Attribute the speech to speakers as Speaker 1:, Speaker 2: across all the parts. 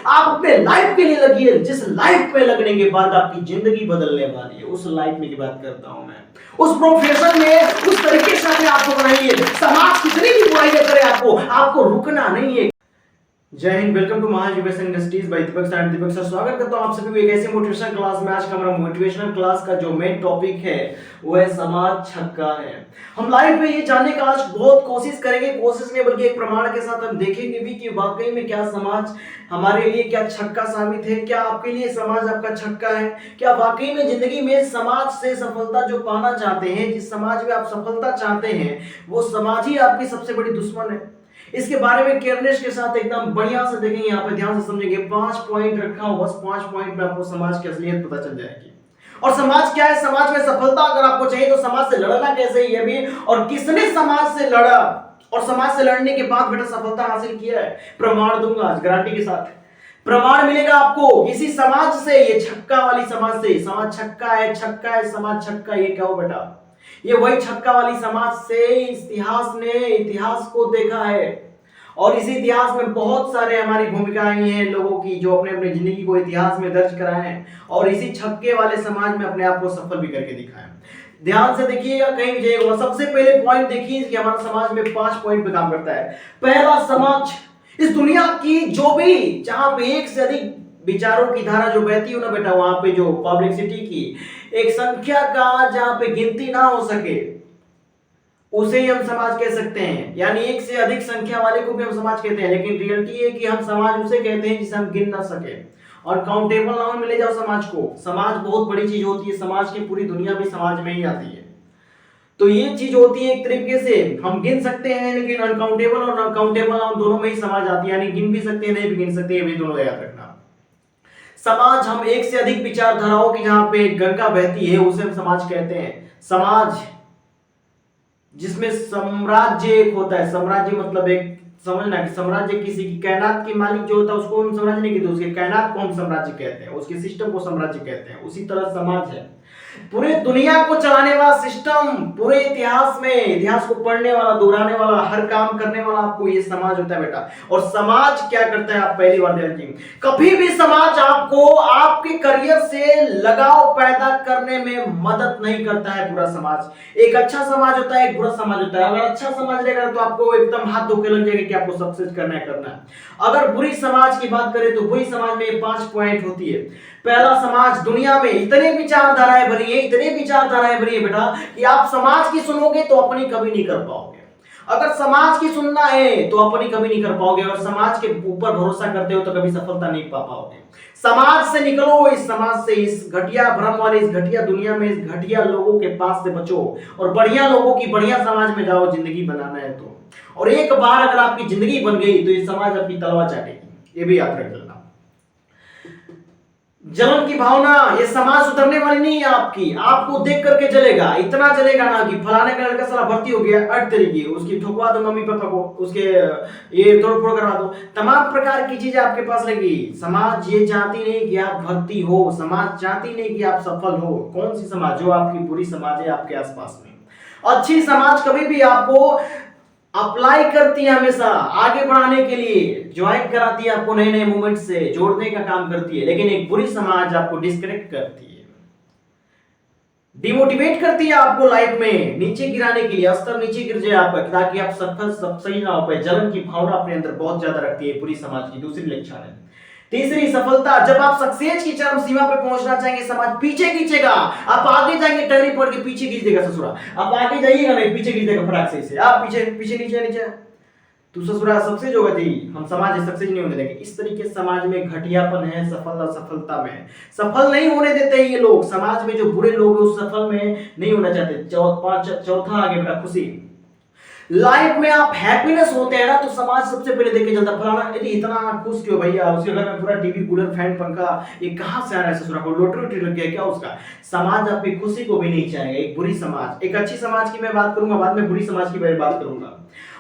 Speaker 1: आप अपने लाइफ के लिए लगिए, जिस लाइफ पे लगने के बाद आपकी जिंदगी बदलने वाली है, उस लाइफ में की बात करता हूं मैं। उस प्रोफेशन में उस तरीके से अपने आप को बनाइए, समाज कितनी भी बुराइयां करे आपको रुकना नहीं है। जय हिंद, वेलकम टू महाजुबेशन industries by Deepak sir. Deepak sir स्वागत करता हूं आप सभी को एक ऐसे मोटिवेशनल क्लास में। आज का हमारा मोटिवेशनल क्लास का जो मेन टॉपिक है वो है समाज छक्का है। हम लाइफ में ये जानने का आज बहुत कोशिश करेंगे, कोशिश नहीं बल्कि एक प्रमाण के साथ हम देखेंगे भी कि वाकई में क्या समाज हमारे लिए क्या छक्का साबित है। क्या आपके लिए समाज आपका छक्का है? क्या वाकई में जिंदगी में समाज से सफलता जो पाना चाहते हैं, जिस समाज में आप सफलता चाहते हैं, वो समाज ही आपकी सबसे बड़ी दुश्मन है? इसके बारे में केयरनेस के साथ एकदम बढ़िया से देखेंगे, यहाँ पे ध्यान से समझेंगे। 5 पॉइंट रखा हूं, बस 5 पॉइंट में आपको समाज की असलियत पता चल जाएगी। और समाज क्या है, समाज में सफलता अगर आपको चाहिए तो समाज से लड़ना कैसे है ये भी, और किसने समाज से लड़ा और समाज से लड़ने के बाद बेटा सफलता हासिल किया है, प्रमाण दूंगा आज गारंटी के साथ। प्रमाण मिलेगा आपको इसी समाज से, ये छक्का वाली समाज से। समाज छक्का है, छक्का है, समाज छक्का, ये क्या हो बेटा? ये वही छक्का वाली समाज से इतिहास ने इतिहास को देखा है, और इसी इतिहास में बहुत सारे हमारी भूमिकाएं हैं लोगों की जो अपने अपने जिंदगी को इतिहास में दर्ज कराए हैं, और इसी छक्के वाले समाज में अपने आप को सफल भी करके दिखाए। ध्यान से देखिएगा, कहीं भी जाइएगा। सबसे पहले पॉइंट देखिए कि हमारा समाज में 5 पॉइंट पे काम करता है। पहला, समाज इस दुनिया की जो भी जहां पे एक से अधिक विचारों की धारा जो बहती हो ना बेटा, वहां पे जो पब्लिसिटी की एक संख्या का जहां पे गिनती ना हो सके, उसे ही हम समाज कह सकते हैं। यानी एक से अधिक संख्या वाले को भी हम समाज कहते हैं, लेकिन रियलिटी है कि हम समाज उसे कहते हैं जिसे हम गिन ना सके और काउंटेबल ना हो। मिले जाओ समाज को। समाज बहुत बड़ी चीज होती है, समाज की पूरी दुनिया भी समाज में ही आती है। तो ये चीज होती है एक तरीके से हम गिन सकते हैं, लेकिन अनकाउंटेबल और अनकाउंटेबल नाउन दोनों में ही समाज आती है। यानी गिन भी सकते हैं, नहीं भी गिन सकते, ये भी दोनों याद रखना। समाज हम एक से अधिक विचारधाराओं की जहां पे गंगा बहती है उसे हम समाज कहते हैं। समाज जिसमें साम्राज्य एक होता है, साम्राज्य मतलब एक समझना कि साम्राज्य किसी की कायनात के मालिक जो होता है उसको हम साम्राज्य नहीं कहते, उसके कायनात को हम साम्राज्य कहते हैं, उसके सिस्टम को साम्राज्य कहते हैं। उसी तरह समाज है पूरे दुनिया को चलाने वाला सिस्टम, पूरे इतिहास में इतिहास को पढ़ने वाला, दोहराने वाला, हर काम करने वाला आपको ये समाज होता है बेटा। और समाज क्या करता है, आप पहली बार ध्यान रखिए, कभी भी समाज आपको आपके करियर से लगाव पैदा करने में मदद नहीं करता है। पूरा समाज एक अच्छा समाज होता है, एक बुरा समाज होता है। अगर अच्छा समाज रहेगा तो आपको एकदम हाथ धो के लग जाएगा कि आपको सक्सेस करना है करना है। अगर बुरी समाज की बात करें तो बुरी समाज में 5 पॉइंट होती है। पहला, समाज दुनिया में इतने विचारधाराएं भरी है, इतने विचारधाराएं भरी है बेटा कि आप समाज की सुनोगे तो अपनी कभी नहीं कर पाओगे। अगर समाज की सुनना है तो अपनी कभी नहीं कर पाओगे, और समाज के ऊपर भरोसा करते हो तो कभी सफलता नहीं पा पाओगे। समाज से निकलो, इस समाज से, इस घटिया भ्रम वाले, इस घटिया दुनिया में, इस घटिया लोगों के पास से बचो और बढ़िया लोगों की बढ़िया समाज में जाओ जिंदगी बनाना है तो। और एक बार अगर आपकी जिंदगी बन गई तो ये समाज आपकी तलवार चाटेगी, ये भी याद रख लेना। जलन की भावना, ये समाज सुधरने वाली नहीं है आपकी, आपको देख करके चलेगा, इतना चलेगा ना कि फलाने का लड़का साला भर्ती हो गया, 8 तरीके उसकी ठुकवा दो मम्मी पापा को, उसके ये तोड़ फोड़ करवा दो, तमाम प्रकार की चीजें आपके पास लगी। समाज ये चाहती नहीं कि आप भर्ती हो, समाज चाहती नहीं कि आप सफल हो। कौन सी समाज? जो आपकी बुरी समाज है आपके आसपास में। अच्छी समाज कभी भी आपको अप्लाई करती है, हमेशा आगे बढ़ाने के लिए ज्वाइन कराती है, आपको नए नए मूवमेंट से जोड़ने का काम करती है। लेकिन एक बुरी समाज आपको डिस्कनेक्ट करती है, डिमोटिवेट करती है, आपको लाइफ में नीचे गिराने के लिए, स्तर नीचे गिर जाए आपका, ताकि आप सफल सही ना हो पाए। जलन की भावना अपने अंदर बहुत ज्यादा रखती है बुरी समाज की। दूसरी लक्षण है। तीसरी, सफलता। जब आप सक्सेस की चरम सीमा पे पहुंचना चाहेंगे समाज पीछे खींचेगा, आप आगे जाएंगे टंगरी पड़ के पीछे खींच देगा ससुरा। आप आगे जाइएगा नहीं, पीछे खींच देगा फटाक से, आप पीछे पीछे नीचे नीचे तो ससुरा सक्सेस होगा जी, हम समाज सक्सेस नहीं होने देंगे। इस तरीके समाज में घटियापन है, सफलता में सफल नहीं होने देते ये लोग। समाज में जो बुरे लोग हैं उस सफल में नहीं होना चाहते। चौथा आगे बेटा, खुशी। लाइफ में आप हैप्पीनेस होते हैं ना तो समाज सबसे पहले देख के चलता, फलाना अरे इतना खुश क्यों भैया, उसके घर में पूरा टीवी कूलर फैन पंखा, ये कहां से आ रहा है ससुरा को, लॉटरी वोटरी लग गया क्या उसका। समाज आपकी खुशी को भी नहीं चाहेगा। एक बुरी समाज, एक अच्छी समाज की मैं बात करूंगा बाद में, बुरी समाज की मैं बात करूंगा।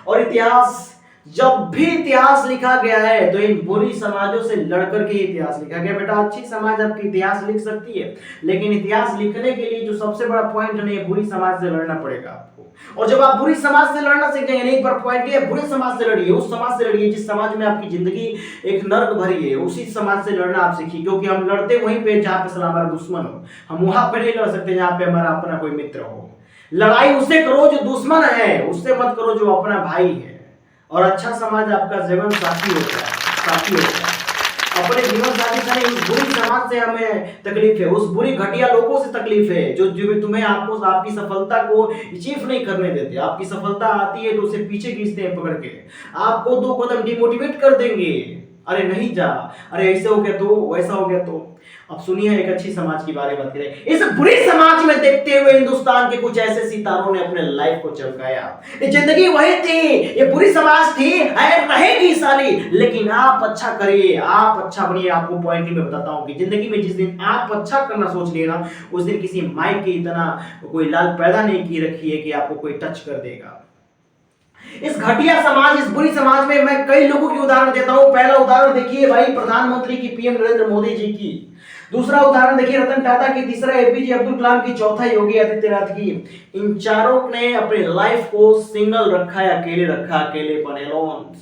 Speaker 1: और इतिहास, जब भी इतिहास लिखा गया है तो इन बुरी समाजों से लड़कर के इतिहास लिखा गया बेटा। अच्छी समाज आपकी इतिहास लिख सकती है, लेकिन इतिहास लिखने के लिए जो सबसे बड़ा पॉइंट नहीं है, बुरी समाज से लड़ना पड़ेगा आपको। और जब आप बुरी समाज से लड़ना सीख जाएंगे, एक बार पॉइंट ये, बुरे समाज से लड़िए, उस समाज से लड़िए जिस समाज में आपकी जिंदगी एक नर्क भरी है, उसी समाज से लड़ना आप सीखिए। क्योंकि हम लड़ते वहीं पे जहां पे सला हमारा दुश्मन हो, हम वहां पे नहीं लड़ सकते जहां पे हमारा अपना कोई मित्र हो। लड़ाई उससे करो जो दुश्मन है, उससे मत करो जो अपना भाई है। और अच्छा समाज आपका जीवन साथी होता है, साथी होता है। अपने जीवन साथी से नहीं, उस बुरी समाज से हमें तकलीफ है, उस बुरी घटिया लोगों से तकलीफ है जो जो तुम्हें आपको आपकी सफलता को अचीव नहीं करने देते। आपकी सफलता आती है तो उसे पीछे खींचते हैं पकड़ के, आपको दो कदम डिमोटिवेट कर देंगे, अरे नहीं जा, अरे ऐसे हो गया तो, वैसा हो गया तो। अब सुनिए एक अच्छी समाज की बारे में बात करें। इस बुरी समाज में देखते हुए हिंदुस्तान के कुछ ऐसे सितारों ने अपने लाइफ को चमकाया। ये जिंदगी वही थी, ये बुरी समाज थी, रहेगी साली, लेकिन आप अच्छा करिए, आप अच्छा बनिए। आपको पॉइंट में बताता हूं कि जिंदगी में जिस दिन आप अच्छा करना सोच लिए ना, उस दिन किसी माई के इतना कोई लाल पैदा नहीं की रखी है कि आपको कोई टच कर देगा। इस घटिया समाज, इस बुरी समाज में मैं कई लोगों की उदाहरण देता हूं। पहला उदाहरण देखिए भाई प्रधानमंत्री की, पीएम नरेंद्र मोदी जी की। दूसरा उदाहरण देखिए रतन टाटा की, तीसरा एपीजे अब्दुल कलाम की, चौथा योगी आदित्यनाथ की। इन चारों ने अपने लाइफ को सिंगल रखा है, अकेले रखा, अकेले बने लोन।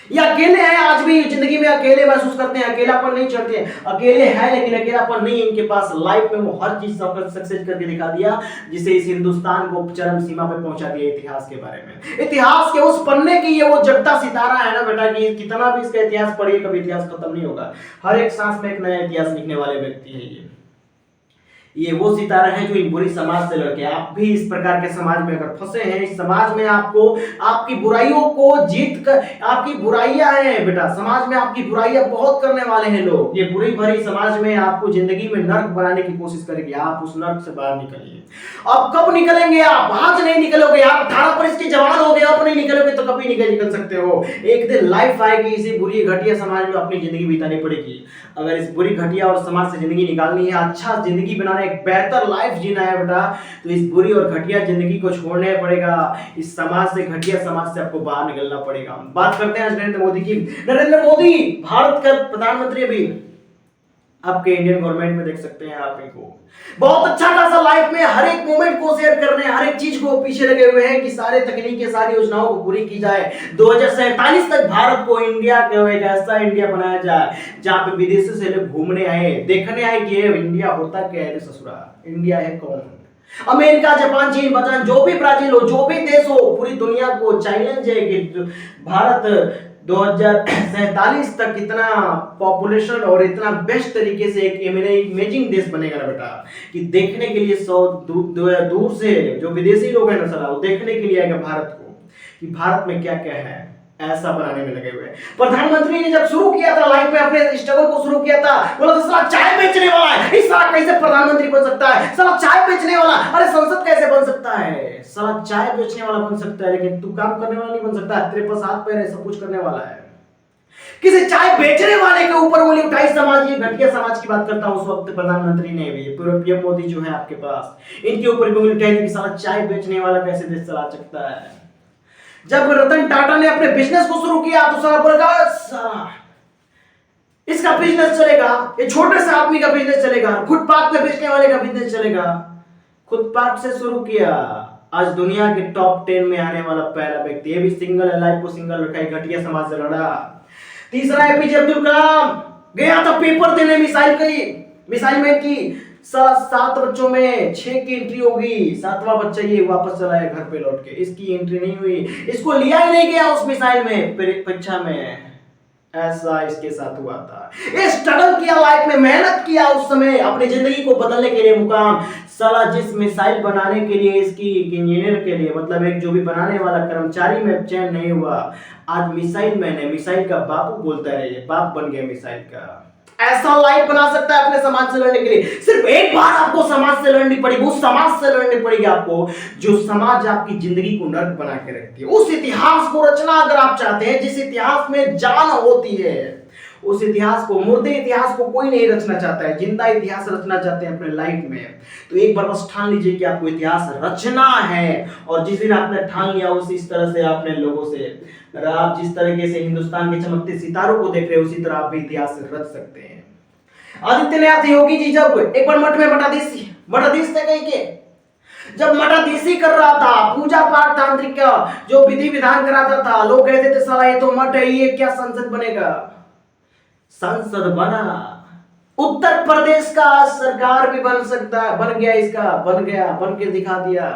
Speaker 1: ये अकेले हैं, आज भी जिंदगी में अकेले महसूस करते हैं, अकेलापन नहीं चढ़ते हैं, अकेले हैं लेकिन अकेलापन नहीं है इनके पास। लाइफ में वो हर चीज सक्सेस करके दिखा दिया जिसे इस हिंदुस्तान को चरम सीमा पे पहुंचा दिया। इतिहास के बारे में, इतिहास के उस पन्ने की ये वो जगता सितारा है ना बेटा, कि कितना भी इसका इतिहास पढ़िए कभी इतिहास खत्म नहीं होगा। हर एक सांस में एक नया इतिहास लिखने वाले व्यक्ति है ये वो सितारा है जो इन बुरी समाज से लड़के। आप भी इस प्रकार के समाज में अगर फंसे हैं, इस समाज में आपको आपकी बुराइयों को जीत कर, आपकी बुराइयां हैं बेटा, समाज में आपकी बुराइयां बहुत करने वाले हैं लोग। ये बुरी भरी समाज में आपको जिंदगी में नर्क बनाने की कोशिश करेगी। आप उस नर्क से बाहर निकलिए। अब कब निकलेंगे आप? आज नहीं निकलोगे, आप 18 पर इसके जवान हो गए, अब नहीं निकलोगे तो कभी निकल सकते हो। एक दिन लाइफ आएगी, इसी बुरी घटिया समाज में अपनी जिंदगी बितानी पड़ेगी। अगर इस बुरी घटिया और समाज से जिंदगी निकालनी है, अच्छा जिंदगी बनाना, एक बेहतर लाइफ जीना है बेटा, तो इस बुरी और घटिया जिंदगी को छोड़ना पड़ेगा। इस समाज से, घटिया समाज से आपको बाहर निकलना पड़ेगा। बात करते हैं आज नरेंद्र मोदी की। नरेंद्र मोदी भारत का प्रधानमंत्री, अभी आपके इंडियन गवर्नमेंट में देख सकते हैं आप इनको। बहुत अच्छा खासा लाइफ में हर एक मोमेंट को शेयर कर रहे हैं, हर एक चीज को पीछे लगे हुए हैं कि सारे तकनीकी, सारी योजनाओं को पूरी की जाए। 2047 तक भारत को इंडिया को एक ऐसा इंडिया बनाया जाए जहां पे विदेशी से लोग घूमने आए, देखने आए कि इंडिया होता क्या है, ससुरा इंडिया है कौन। अमेरिका, जापान, चीन, बचान, जो भी ब्राजील हो, जो भी देश हो, पूरी दुनिया को चैलेंज है कि भारत 2047 तक इतना पॉपुलेशन और इतना बेस्ट तरीके से एक इमेजिंग देश बनेगा ना बेटा, कि देखने के लिए 100 दूर से जो विदेशी लोग हैं ना साला, वो देखने के लिए आएगा भारत को कि भारत में क्या क्या है। ऐसा बनाने में लगे हुए। प्रधानमंत्री ने जब शुरू किया था लाइफ में अपने स्ट्रगल को शुरू किया था, बोला था साला चाय बेचने वाला है, इस साला कैसे प्रधानमंत्री बन सकता है, साला चाय बेचने वाला, अरे संसद कैसे बन सकता है, साला चाय बेचने वाला बन सकता है लेकिन तू काम करने वाला नहीं बन सकता, तेरे पास हाथ पैर है, सब कुछ करने वाला है। किसी चाय बेचने वाले के ऊपर उंगली उठाई समाज, ये घटिया समाज की बात करता हूं। उस वक्त प्रधानमंत्री ने भी, पीएम मोदी जो है आपके पास, इनके ऊपर भी उंगली उठाई कि साला चाय बेचने वाला कैसे देश चला सकता है। जब रतन टाटा ने अपने बिजनेस को शुरू किया तो साला बोला इसका बिजनेस चलेगा, ये छोटे से आदमी का बिजनेस चलेगा, फुटपाथ पे बेचने वाले का बिजनेस चलेगा। फुटपाथ से शुरू किया, आज दुनिया के टॉप 10 में आने वाला पहला व्यक्ति, ये भी सिंगल है, लाइफ को सिंगल रखा है, घटिया समाज से लड़ा। तीसरा एपीजे अब्दुल कलाम, गया था पेपर देने मिसाइल मैन की, 7 बच्चों में 6 की एंट्री होगी, 7वां बच्चा ये वापस चला है घर पे लौट के, इसकी एंट्री नहीं हुई, इसको लिया ही नहीं गया उस मिसाइल में परीक्षा में। ऐसा इसके साथ हुआ था। ये स्ट्रगल किया लाइफ में, मेहनत किया उस समय अपनी जिंदगी को बदलने के लिए। मुकाम साला जिस मिसाइल बनाने के लिए, इसकी इंजीनियर के लिए, मतलब एक जो भी बनाने वाला कर्मचारी में चयन नहीं हुआ, आज मिसाइल मैन है, मिसाइल का बापू बोलता है, ये बाप बन गया मिसाइल का। ऐसा लाइफ बना सकता है अपने समाज से लड़ने के लिए। सिर्फ एक बार आपको समाज से लड़नी पड़ेगी, उस समाज से लड़नी पड़ेगी आपको जो समाज आपकी जिंदगी को नर्क बना के रखती है। उस इतिहास को रचना अगर आप चाहते हैं जिस इतिहास में जान होती है, उस इतिहास को, मुर्दे इतिहास को कोई नहीं रचना चाहता है, जिंदा इतिहास रचना चाहते हैं अपने लाइफ में। तो एक बार बस ठान लीजिए कि आपको इतिहास रचना है, और जिस दिन आपने ठान लिया उसी इस तरह से आपने लोगों से, आप जिस तरीके से हिंदुस्तान के चमकते सितारों को देख रहे हैं उसी तरह आप भी इतिहास रच सकते हैं। आदित्यनाथ योगी जी जब एक बार मठ में मठाधीश थे कहीं के, जब मठाधीशी कर रहा था, पूजा पाठ तांत्रिक का जो विधि विधान कराता था, लोग कहते थे साला ये तो मठ है, ये क्या संसद बनेगा। संसद बना, उत्तर प्रदेश का सरकार भी बन सकता है, बन गया, इसका बन गया, बन के दिखा दिया।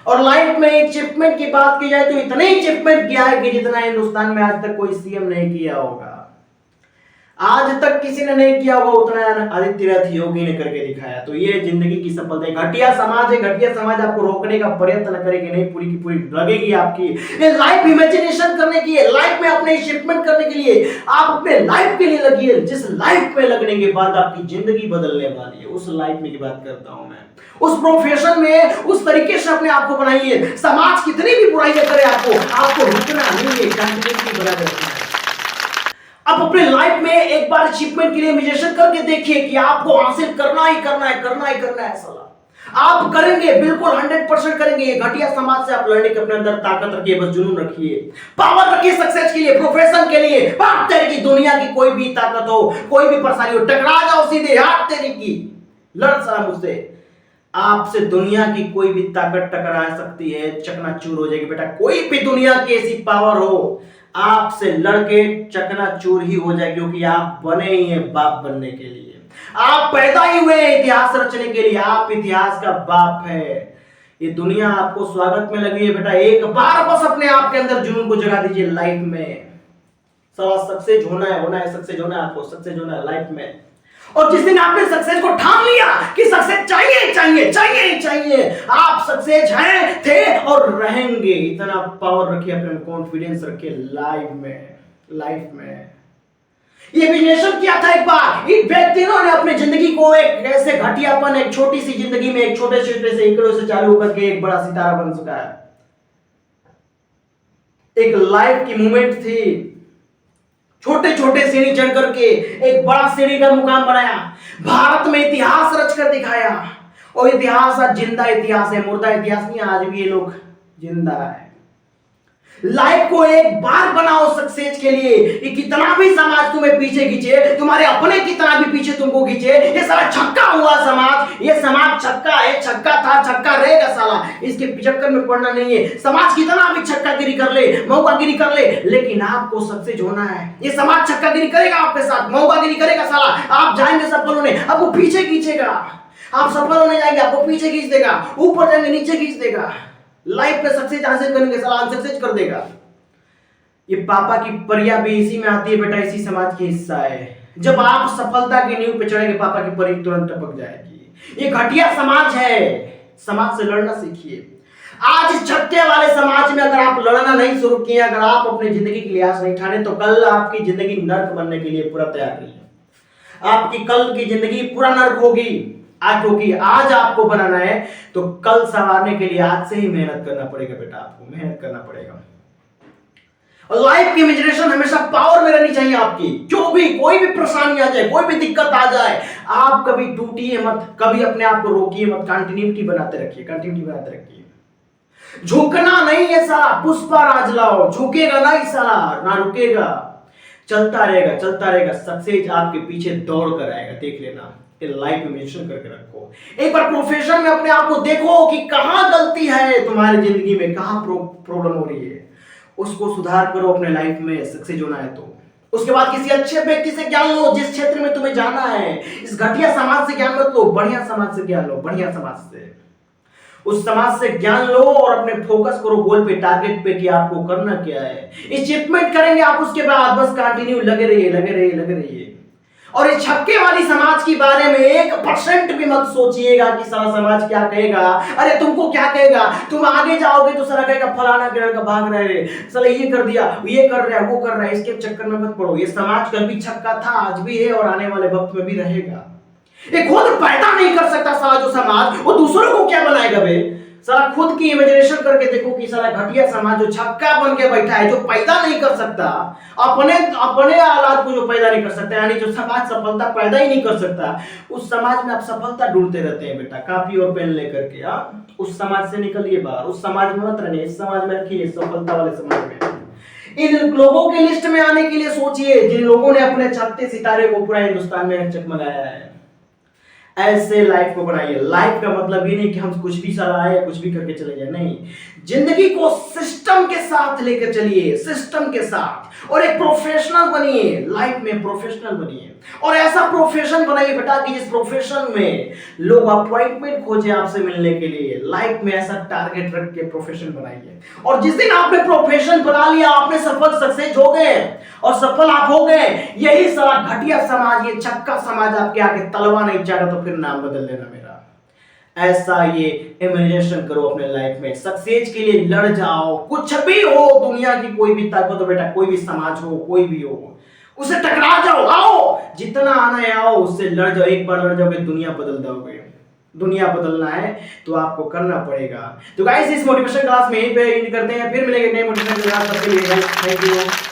Speaker 1: और लाइफ में अचीवमेंट की बात की जाए तो इतने अचीवमेंट किया है कि जितना हिंदुस्तान में आज तक कोई सीएम नहीं किया होगा, आज तक किसी ने नहीं किया होगा उतना आदित्यनाथ योगी ने करके दिखाया। तो ये जिंदगी की सफलता। घटिया समाज है, घटिया समाज आपको रोकने का प्रयत्न करेगी नहीं, पूरी की पूरी लगेगी आपकी। ये लाइफ इमेजिनेशन करने की है, लाइफ में अपने अचीवमेंट करने के लिए आप अपने लाइफ के लिए लगिए। जिस लाइफ में लगने के बाद आपकी जिंदगी बदलने वाली है, उस लाइफ में की बात करता हूं मैं। उस प्रोफेशन में उस तरीके से अपने आप को बनाइए, समाज कितनी भी बुराइयां करे आपको रुकना नहीं है, कंटिन्यूटी बना रखना है। आप अपने लाइफ में एक बार अचीवमेंट के लिए इमेजिनेशन करके देखिए कि आपको हासिल करना ही करना है साला। आप करेंगे, बिल्कुल 100% करेंगे। ये घटिया समाज से आप लड़ने के अपने अंदर ताकत रखिए, बस जुनून रखिए, पावर रखिए सक्सेस के लिए, प्रोफेशन के लिए। बात तेरे की दुनिया की कोई भी ताकत हो, कोई भी परेशानी हो, टकरा जाओ सीधे, हाथ तेरे की लड़ साला मुझसे। आपसे दुनिया की कोई भी ताकत टकरा सकती है, चकनाचूर हो जाएगी बेटा। कोई भी दुनिया की ऐसी पावर हो, आपसे लड़के चकनाचूर ही हो जाए, क्योंकि आप बने ही हैं बाप बनने के लिए। आप पैदा ही हुए इतिहास रचने के लिए, आप इतिहास का बाप है। ये दुनिया आपको स्वागत में लगी है बेटा। एक बार बस अपने आप के अंदर जुनून को जगा दीजिए लाइफ में। सवाल सक्सेस होना है, सक्सेस होना है, आपको सक्सेस होना है लाइफ में। और जिस दिन आपने सक्सेस को ठान लिया कि सक्सेस चाहिए, आप सक्सेस हैं, थे और रहेंगे। इतना पावर रखिए, अपने कॉन्फिडेंस रखिए लाइफ में। ये विश्लेषण किया था एक बार इन व्यक्तियों ने अपने जिंदगी को एक ऐसे घटियापन, एक छोटी सी जिंदगी में एक छोटे से एकड़ों से चालू होकर के एक बड़ा सितारा बन चुका है। एक लाइफ की मूवमेंट थी, छोटे सीढ़ी चढ़ करके एक बड़ा सीढ़ी का मुकाम बनाया, भारत में इतिहास रच कर दिखाया। और इतिहास आज जिंदा इतिहास है, मुर्दा इतिहास नहीं। आज भी ये लोग जिंदा है। लाइफ को एक बार बनाओ सक्सेस के लिए। ये कितना भी समाज तुम्हें पीछे खींचे, तुम्हारे अपने कितना भी पीछे तुमको खींचे, ये साला छक्का हुआ समाज, ये समाज छक्का है, छक्का था, छक्का रहेगा साला। इसके चक्कर में पड़ना नहीं है। समाज कितना भी छक्कागिरी कर ले, मौकागिरी कर ले, लेकिन आपको सक्सेस होना है। ये समाज छक्कागिरी करेगा आपके साथ, मौकागिरी करेगा साला। आप जाएंगे सफल होने, आपको पीछे खींचेगा। आप सफल होने जाएंगे, आपको पीछे खींच देगा, ऊपर जाएंगे नीचे खींच देगा। लाइफ पे सक्सेस हासिल करेंगे साला अनसक्सेस कर देगा। ये पापा की परिया भी इसी में आती है बेटा, इसी समाज की हिस्सा है। जब आप सफलता की नींव पे चढ़ेंगे, पापा की परी तुरंत टपक जाएगी। ये घटिया समाज है, समाज से लड़ना सीखिए। आज छक्के वाले समाज में अगर आप लड़ना नहीं शुरू किए, अगर आप अपनी जिंदगी के लिहाज नहीं ठाने, तो कल आपकी जिंदगी नर्क बनने के लिए पूरा तैयार रहिए। आपकी कल की जिंदगी पूरा नर्क होगी। आज क्योंकि आज आपको बनाना है, तो कल संवारने के लिए आज से ही मेहनत करना पड़ेगा बेटा, आपको मेहनत करना पड़ेगा। और लाइफ की इमेजिनेशन हमेशा पावर में रहनी चाहिए आपकी। जो भी कोई भी परेशानी आ जाए, कोई भी दिक्कत आ जाए, आप कभी टूटिए मत, कभी अपने आप को रोकिए मत, कंटिन्यूटी बनाते रखिए। झुकना नहीं है साला, पुष्पा राज लाओ, झुकेगा नहीं साला, ना रुकेगा, चलता रहेगा। सक्सेस आपके पीछे दौड़ कर आएगा, देख लेना। लाइफ इमेजिनेशन करके रखो। एक बार प्रोफेशन में अपने आप को देखो कि कहां गलती है तुम्हारी जिंदगी में, कहां प्रॉब्लम हो रही है, उसको सुधार करो अपने लाइफ में सक्सेस होना है। तो उसके बाद किसी अच्छे व्यक्ति से ज्ञान लो, जिस क्षेत्र में तुम्हें जाना है। इस घटिया समाज से ज्ञान मत लो, बढ़िया समाज से ज्ञान लो, बढ़िया समाज से। उस समाज से ज्ञान लो और अपने फोकस करो गोल पे, टारगेट पे कि आपको करना क्या है। अचीवमेंट करेंगे आप, उसके बाद बस कंटिन्यू लगे रहिए। और इस छक्के वाली समाज के बारे में 1% भी मत सोचिएगा कि सारा समाज क्या कहेगा। अरे तुमको क्या कहेगा, तुम आगे जाओगे तो सारा कहेगा फलाना का भाग रहे, साला ये कर दिया, ये कर रहा है, वो कर रहा है। इसके चक्कर में मत पड़ो। ये समाज कल भी छक्का था, आज भी है और आने वाले वक्त में भी रहेगा। ये खुद पैदा नहीं कर सकता साला जो समाज, वो दूसरों को क्या बनाएगा बे। साला खुद की इमेजिनेशन करके देखो कि साला घटिया समाज जो छक्का बन के बैठा है, जो पैदा नहीं कर सकता, अपने औलाद को जो पैदा नहीं कर सकता, यानी जो समाज सफलता पैदा ही नहीं कर सकता, उस समाज में आप सफलता ढूंढते रहते हैं बेटा, कापी और पेन लेकर के। आप उस समाज से निकलिए बाहर, उस समाज में मत रहने, इस समाज में रखिए, सफलता वाले समाज में। इन लोगों की लिस्ट में आने के लिए सोचिए जिन लोगों ने अपने छत्ते सितारे को पूरा हिंदुस्तान में चकमगाया है। ऐसे लाइफ को बनाइए। लाइफ का मतलब ये नहीं कि हम कुछ भी सलाह है कुछ भी करके चले जाए, नहीं, जिंदगी को सिस्टम के साथ लेकर चलिए, सिस्टम के साथ, और एक प्रोफेशनल बनिए, लाइफ में प्रोफेशनल बनिए, और ऐसा प्रोफेशन बनाइए बेटा कि जिस प्रोफेशन में लोग अपॉइंटमेंट खोजे आपसे मिलने के लिए। लाइफ में ऐसा टारगेट रख के प्रोफेशन बनाइए, और जिस दिन आपने प्रोफेशन बना लिया, आपने सफल सक्सेस हो गए और सफल आप हो गए, यही सारा घटिया समाज, ये छक्का समाज आपके आगे तलवा नहीं चाहता तो फिर नाम बदल देना मेरा। ऐसा ये इमेजिनेशन करो अपने लाइफ में, सक्सेस के लिए लड़ जाओ। कुछ भी हो, दुनिया की कोई भी ताकत हो बेटा, कोई भी समाज हो, कोई भी हो, उसे टकरा जाओ, आओ, जितना आना है आओ, उससे लड़ जाओ। एक बार लड़ जाओगे दुनिया बदल दोगे। दुनिया बदलना है तो आपको करना पड़ेगा। तो गाइस, इस मोटिवेशन क्लास में यहीं पे एंड करते हैं, फिर मिलेंगे नए मोटिवेशन क्लास। Thank you.